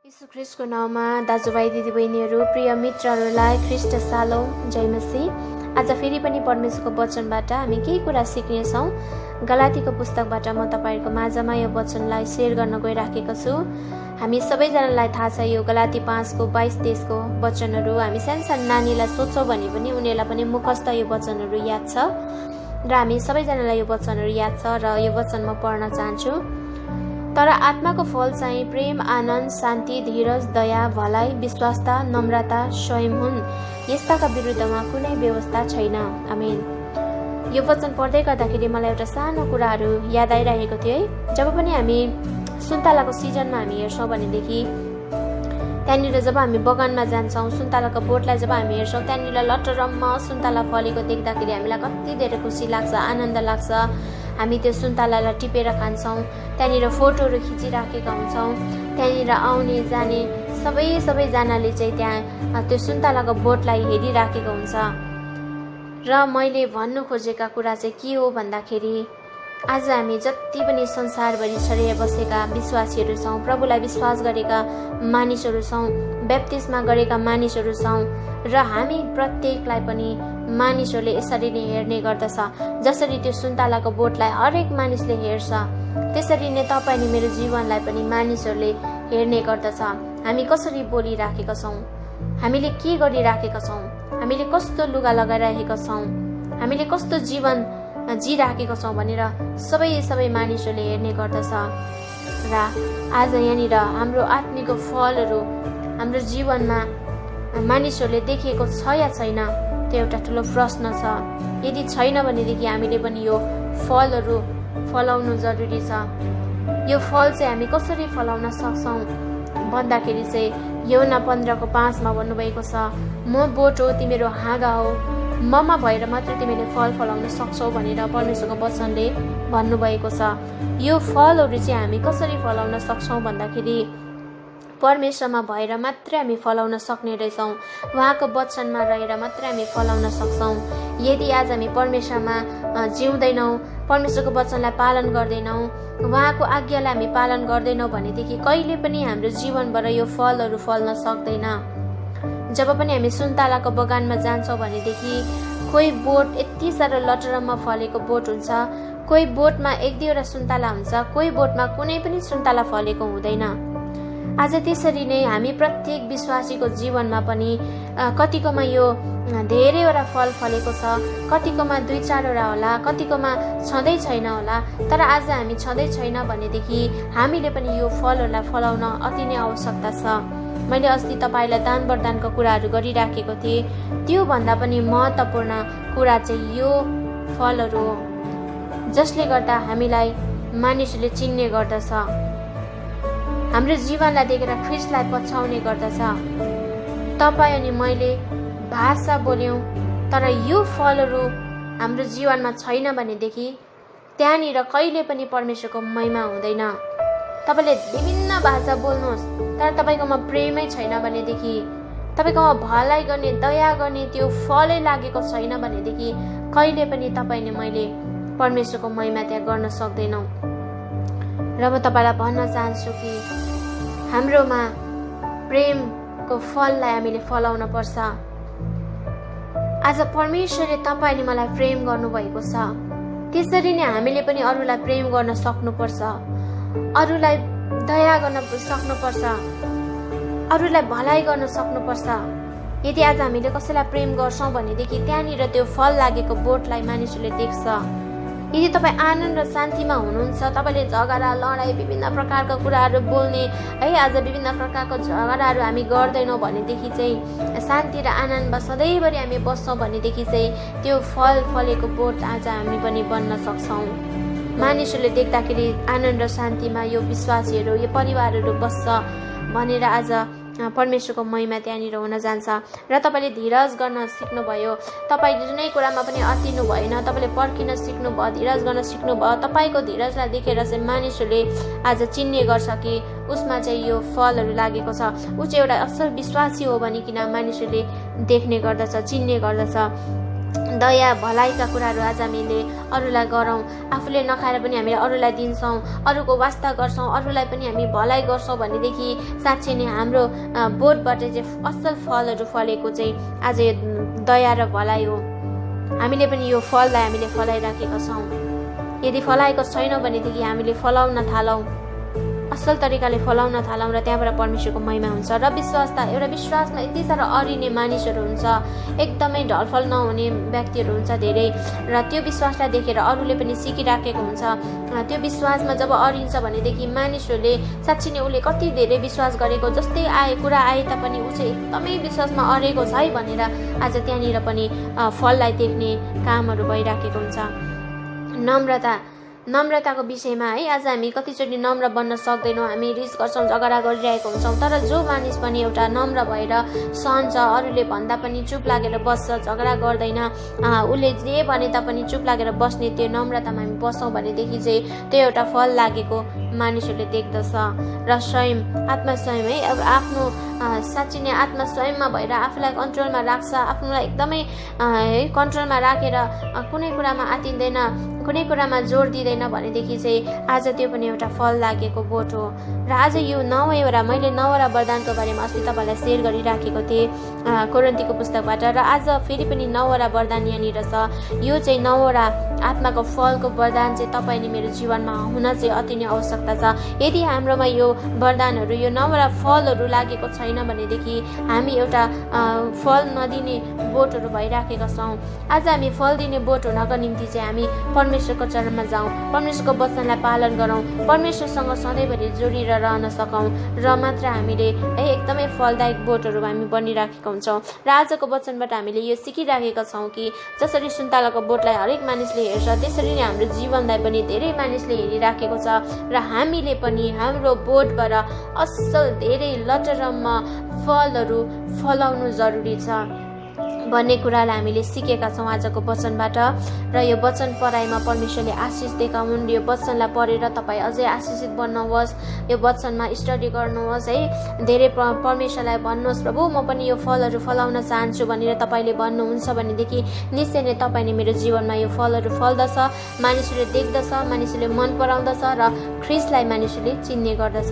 यीशु ख्रीष्टको नाउँमा दाजुभाइ दिदीबहिनीहरू प्रिय मित्रहरूलाई ख्रीष्ट सालोम जय मसीह। आज फेरि पनि परमेश्वरको वचनबाट हामी केही कुरा सिक्नेछौँ। गलातीको पुस्तकबाट म तपाईँहरूको माझमा यो वचनलाई सेयर गर्न गइराखेको छु। हामी सबैजनालाई थाहा छ यो गलाती 5:22-23 वचनहरू हामी सानो नानीलाई सोध्छौँ भने पनि उनीहरूलाई पनि मुखस्त यो वचनहरू याद छ र हामी सबैजनालाई यो वचनहरू याद छ र यो वचन म पढ्न चाहन्छु। तर आत्माको फल चाहिँ प्रेम, आनन्द, शान्ति, धीरज, दया, भलाइ, विश्वासता, नम्रता, संयम हुन्। यस्ताका विरुद्धमा कुनै व्यवस्था छैन। आमेन। यो वचन पढ्दै गर्दाखेरि मलाई एउटा सानो कुराहरू याद आइरहेको थियो है। जब पनि हामी सुन्तलाको सिजनमा हामी हेर्छौँ भनेदेखि त्यहाँनिर जब हामी बगानमा जान्छौँ, सुन्तलाको बोटलाई जब हामी हेर्छौँ, त्यहाँनिर लटरम्म सुन्तला फलेको देख्दाखेरि हामीलाई कति धेरै खुसी लाग्छ, आनन्द लाग्छ। हामी त्यो सुन्तलालाई टिपेर खान्छौँ, त्यहाँनिर फोटोहरू खिचिराखेका हुन्छौँ। त्यहाँनिर आउने जाने सबैजनाले चाहिँ त्यहाँ त्यो सुन्तलाको बोटलाई हेरिराखेको हुन्छ। र मैले भन्नु खोजेका कुरा चाहिँ के हो भन्दाखेरि आज हामी जति पनि संसारभरि छरिएर बसेका विश्वासीहरू छौँ, प्रभुलाई विश्वास गरेका मानिसहरू छौँ, ब्याप्तिस्मा गरेका मानिसहरू छौँ र हामी प्रत्येकलाई पनि मानिसहरूले यसरी नै हेर्ने गर्दछ। जसरी त्यो सुन्तलाको बोटलाई हरेक मानिसले हेर्छ, त्यसरी नै तपाईँ अनि मेरो जीवनलाई पनि मानिसहरूले हेर्ने गर्दछ। हामी कसरी बोलिराखेका छौँ, हामीले के गरिराखेका छौँ, हामीले कस्तो लुगा लगाइरहेका छौँ, हामीले कस्तो जीवन जिराखेका छौँ भनेर सबै मानिसहरूले हेर्ने गर्दछ। र आज यहाँनिर हाम्रो आत्मिक फलहरू हाम्रो जीवनमा मानिसहरूले देखेको छ या छैन, त्यो एउटा ठुलो प्रश्न छ। यदि छैन भनेदेखि हामीले पनि यो फलहरू फलाउनु जरुरी छ। यो फल चाहिँ हामी कसरी फलाउन सक्छौँ भन्दाखेरि चाहिँ यूहन्ना 15:5 भन्नुभएको छ, म बोट हो, तिमीहरू हाँगा हो, ममा भएर मात्र तिमीले फल फलाउन सक्छौ भनेर परमेश्वरको वचनले भन्नुभएको छ। यो फलहरू चाहिँ हामी कसरी फलाउन सक्छौँ भन्दाखेरि परमेश्वरमा भएर मात्रै हामी फलाउन सक्ने रहेछौँ। उहाँको वचनमा रहेर मात्रै हामी फलाउन सक्छौँ। यदि आज हामी परमेश्वरमा जिउँदैनौँ, परमेश्वरको वचनलाई पालन गर्दैनौँ, उहाँको आज्ञालाई हामी पालन गर्दैनौँ भनेदेखि कहिले पनि हाम्रो जीवनबाट यो फलहरू फल्न सक्दैन। जब पनि हामी सुन्तलाको बगानमा जान्छौँ भनेदेखि कोही बोट यति साह्रो लटरम्म फलेको बोट हुन्छ, कोही बोटमा 1-2वटा सुन्तला हुन्छ, कोही बोटमा कुनै पनि सुन्तला फलेको हुँदैन। आज त्यसरी नै हामी प्रत्येक विश्वासीको जीवनमा पनि कतिकोमा यो धेरैवटा फल फलेको छ, कतिकोमा 2-4वटा होला, कतिकोमा छँदै छैन होला। तर आज हामी छँदै छैन भनेदेखि हामीले पनि यो फलहरूलाई फलाउन अति नै आवश्यकता छ। मैले अस्ति तपाईँलाई दान वरदानको कुराहरू गरिराखेको थिएँ। त्योभन्दा पनि महत्त्वपूर्ण कुरा चाहिँ यो फलहरू हो, जसले गर्दा हामीलाई मानिसहरूले चिन्ने गर्दछ, हाम्रो जीवनलाई देखेर ख्रीष्टलाई पछ्याउने गर्दछ। तपाईँ अनि मैले भाषा बोल्यौँ तर यो फलहरू हाम्रो जीवनमा छैन भनेदेखि त्यहाँनिर कहिले पनि परमेश्वरको महिमा हुँदैन। तपाईँले विभिन्न भाषा बोल्नुहोस् तर तपाईँकोमा प्रेमै छैन भनेदेखि, तपाईँकोमा भलाइ गर्ने, दया गर्ने त्यो फलै लागेको छैन भनेदेखि कहिले पनि तपाईँले मैले परमेश्वरको महिमा त्यहाँ गर्न सक्दैनौँ। र म तपाईँलाई भन्न चाहन्छु कि हाम्रोमा प्रेमको फललाई हामीले फलाउन पर्छ। आज परमेश्वरले तपाईँ अनि मलाई प्रेम गर्नुभएको छ, त्यसरी नै हामीले पनि अरूलाई प्रेम गर्न सक्नुपर्छ, अरूलाई दया गर्न सक्नुपर्छ, अरूलाई भलाइ गर्न सक्नुपर्छ। यदि आज हामीले कसैलाई प्रेम गर्छौँ भनेदेखि त्यहाँनिर त्यो फल लागेको बोटलाई मानिसहरूले देख्छ। यदि तपाईँ आनन्द र शान्तिमा हुनुहुन्छ, तपाईँले झगडा, लडाइँ, विभिन्न प्रकारका कुराहरू बोल्ने है, आज विभिन्न प्रकारको झगडाहरू हामी गर्दैनौँ भनेदेखि चाहिँ शान्ति र आनन्दमा सधैँभरि हामी बस्छौँ भनेदेखि चाहिँ त्यो फल फलेको बोट आज हामी पनि बन्न सक्छौँ। मानिसहरूले देख्दाखेरि आनन्द र शान्तिमा यो विश्वासीहरू, यो परिवारहरू बस्छ भनेर आज परमेश्वरको महिमा त्यहाँनिर हुन जान्छ। र तपाईँले धीरज गर्न सिक्नुभयो, तपाईँ जुनै कुरामा पनि अत्तिनु भएन, तपाईँले पर्खिन सिक्नुभयो, धीरज गर्न सिक्नुभयो। तपाईँको धीरजलाई देखेर चाहिँ मानिसहरूले आज चिन्ने गर्छ कि उसमा चाहिँ यो फलहरू लागेको छ, ऊ चाहिँ एउटा असल विश्वासी हो भनिकन मानिसहरूले देख्ने गर्दछ, चिन्ने गर्दछ। दया भलाइका कुराहरू आज हामीले अरूलाई गरौँ, आफूले नखाएर पनि हामीले अरूलाई दिन्छौँ, अरूको वास्ता गर्छौँ, अरूलाई पनि हामी भलाइ गर्छौँ भनेदेखि साँच्चै नै हाम्रो बोटबाट चाहिँ असल फलहरू फलेको चाहिँ आज यो दया र भलाइ हो। हामीले पनि यो फललाई हामीले फलाइराखेका छौँ। यदि फलाएको छैनौँ भनेदेखि हामीले फलाउन थालौँ, असल तरिकाले फलाउन थालौँ र त्यहाँबाट परमेश्वरको महिमा हुन्छ। र एउटा विश्वासमा यति साह्रो अडिने मानिसहरू हुन्छ, एकदमै ढलफल नहुने व्यक्तिहरू हुन्छ धेरै, र त्यो विश्वासलाई देखेर अरूले पनि सिकिराखेको हुन्छ। त्यो विश्वासमा जब अडिन्छ भनेदेखि मानिसहरूले साँच्चै नै उसले कति धेरै विश्वास गरेको जस्तै कुरा आए तापनि ऊ चाहिँ एकदमै विश्वासमा अडेको छ है भनेर आज त्यहाँनिर पनि फललाई देख्ने कामहरू भइराखेको हुन्छ। नम्रताको विषयमा है आज हामी कतिचोटि नम्र बन्न सक्दैनौँ, हामी रिस गर्छौँ, झगडा गरिरहेको हुन्छौँ, तर जो मानिस पनि एउटा नम्र भएर सहन्छ, अरूले भन्दा पनि चुप लागेर बस्छ, झगडा गर्दैन, उसले जे भने तापनि चुप लागेर बस्ने त्यो नम्रतामा हामी बस्छौँ भनेदेखि चाहिँ त्यो एउटा फल लागेको मानिसहरूले देख्दछ। र आत्मसंयम है, अब आफ्नो साँच्चै नै आत्मसंयममा भएर आफूलाई कन्ट्रोलमा राख्छ, आफूलाई एकदमै कन्ट्रोलमा राखेर कुनै कुरामा आतिँदैन, कुनै कुरामा जोड दिँदैन भनेदेखि चाहिँ आज त्यो पनि एउटा फल लागेको बोट हो। र आज यो मैले 9वटा वरदानको बारेमा अस्ति तपाईँलाई सेयर गरिराखेको थिएँ कोरिन्थीको पुस्तकबाट, र आज फेरि पनि 9वटा वरदान यहाँनिर छ। यो चाहिँ 9वटा आत्माको फलको वरदान चाहिँ तपाईँ अनि मेरो जीवनमा हुन चाहिँ अति नै आवश्यकता छ। यदि हाम्रोमा यो वरदानहरू, यो 9वटा फलहरू लागेको छैन भनेदेखि हामी एउटा फल नदिने बोटहरू भइराखेका छौँ। आज हामी फल दिने बोट हुनको निम्ति चाहिँ हामी परमेश्वरको चरणमा जाउँ, परमेश्वरको वचनलाई पालन गरौँ, परमेश्वरसँग सधैँभरि जोडिएर रहन सकौँ, र मात्र हामीले एकदमै फलदायक बोटहरू हामी बनिराखेका हुन्छौँ। र आजको वचनबाट हामीले यो सिकिराखेका छौँ कि जसरी सुन्तलाको बोटलाई हरेक मानिसले हेर्छ त्यसरी नै हाम्रो जीवनलाई पनि धेरै मानिसले हेरिराखेको छ, र हामीले पनि हाम्रो बोटबाट असल धेरै लटरम्म फलहरू फलाउनु जरुरी छ भन्ने कुरालाई हामीले सिकेका छौँ आजको वचनबाट। र यो वचन पढाइमा परमेश्वरले आशिष देखाउन्। यो वचनलाई पढेर तपाईँ अझै आशिषित बन्नुहोस्, यो वचनमा स्टडी गर्नुहोस् है, धेरै परमेश्वरलाई भन्नुहोस्, प्रभु म पनि यो फलहरू फलाउन चाहन्छु भनेर तपाईँले भन्नुहुन्छ भनेदेखि निश्चय नै तपाईँले मेरो जीवनमा यो फलहरू फल्दछ, मानिसहरूले देख्दछ, मानिसहरूले मन पराउँदछ, र ख्रीष्टलाई मानिसहरूले चिन्ने गर्दछ।